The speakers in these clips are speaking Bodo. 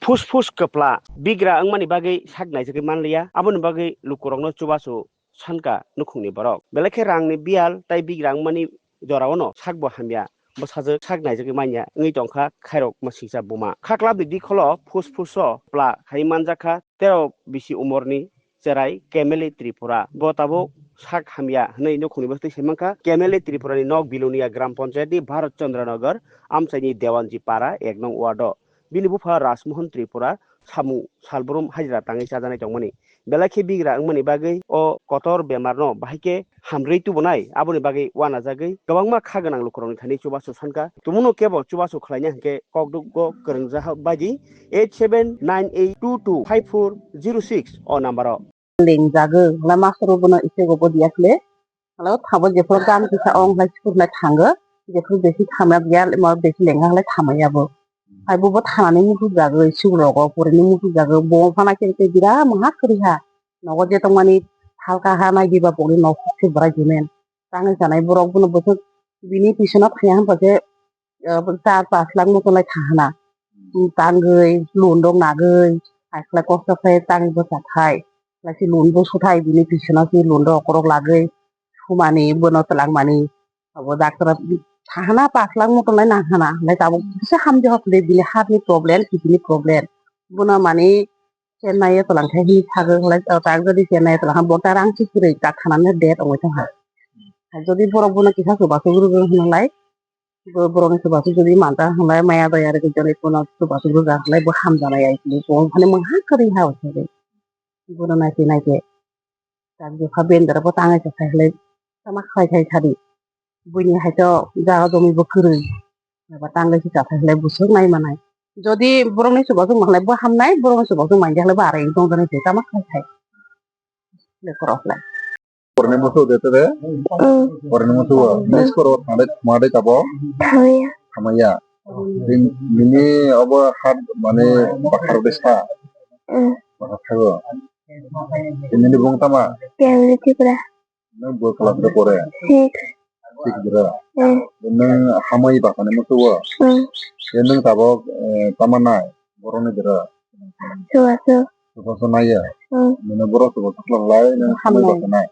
फुस कपला बिग्रा अंगमानि बागै सागनाय जगे मानलिया आबोनि बागै लुकुरंनो चुबासु सानका नुखुंनि बरक बेलेखे रांनि बियाल ताइ बिग्रा अंगमानि जरावनो सागबो हामिया बसाजो सागनाय जगे मानिया ngै टंखा खायरक मसिजा बुमा खाक्ला बिदि खल फुस प्ला हाइमानजाखा तेरो बिसि उमरनि जेराय केमेली त्रिपुरा बताबो साग हामिया नै नुखुंनि बस्ति सेमंखा केमेली त्रिपुरानि नक बिलुनिया ग्राम पंचायतनि भारत चंद्रनगर आमसाइनि देवानजी पारा 1 नं वार्ड बिनि बुफा राजमोहन त्रिपुरा सामु सालब्रुम हाजिरा ताङै जाजानाय दंमोन बेलाखि बिग्रा अंमोनि बागै अ कतर बेमार न बाहायके हामब्रै तुबनाय आबोनि बागै वाना जागै गोबांमा खागोनां लुकुरंनि थानि चुबासु सानका तुमुनो केबल चुबासु खलायनो हके ककदुगो गोरोंजा बायदि 8798225406 अ नाम्बाराव लेंजागो लामा सरबनो इसे गबो दियाखले हालो थाबो जेफोर गान किसा अंग लाइ स्कुलनाय थांगो जेफोर बेसि थामा बिया मा बेसि लेंहांलाय थामायाबो आइबो थानानै मुखु जागो सिगुलगो पुरनि मुखु जागो बफाना केके बिरा महा करिहा नगो जेतं मानि हालका हा नागिबा बनि नखि बराय जिमेन ताङै जानाय बरक बुनो बोथो बिनि पिसना थाया हमबाजे 4-5 लाख मतलाय थाहाना तांगै लुन्दं नागै आइखला कस्तफाय तांगै बसाथाय लासि लुनबो सुथाय बिनि पिसना सि लुन्द अकरक लागै सुमानि बोनो तलां मानि अब डाक्टर थाहाना 5 लाख मतलाय नाहाना लाय ताबो किसा हामजो हफले बिनि हार्टनि प्रब्लेम किडनी प्रब्लेम बुना मानि चेन्नाइ तलांथाय हि थागो लाय तागदि चेन्नाइ तलां बता रां सिखिरै ता थानानै डेट अय थाहा जदि बरक बुना किसा सोबासो गुरुगो होनलाय बरक सोबासो जदि मानता होनलाय माया बाय आरो गजने कोना सोबासो गुरुगा लाय बो हाम जानाय आइखि बफाने महा करि हा होथे बुना नायके तागदि फा बेंदर बो ताङै थाखायलाय तमा खाय थाय थादि बुनि हायथ जागा जमी बो करै माबा तांगै सिसा थाखायलाय बुसुक नाय मानाय जदि बरकनि सोबासो माखलाय बो हामनाय बरकनि सोबासो मानजाखलाय बो आरो दं जानाय तमा खाय थाय लेकरफलाय Porne musuh dete deh, porne musuh, nes koro made tabo, hamaya, ini apa had mane bakar desa, bakar thago, ini bung tama, ini buat kelas depore, sik jera, ini hamai bakane musuh, ini tabo tamana, borone jera, suatu naya, ini borok suatu kelas lain, ini hamai bakane.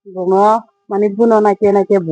bunga mani buno naike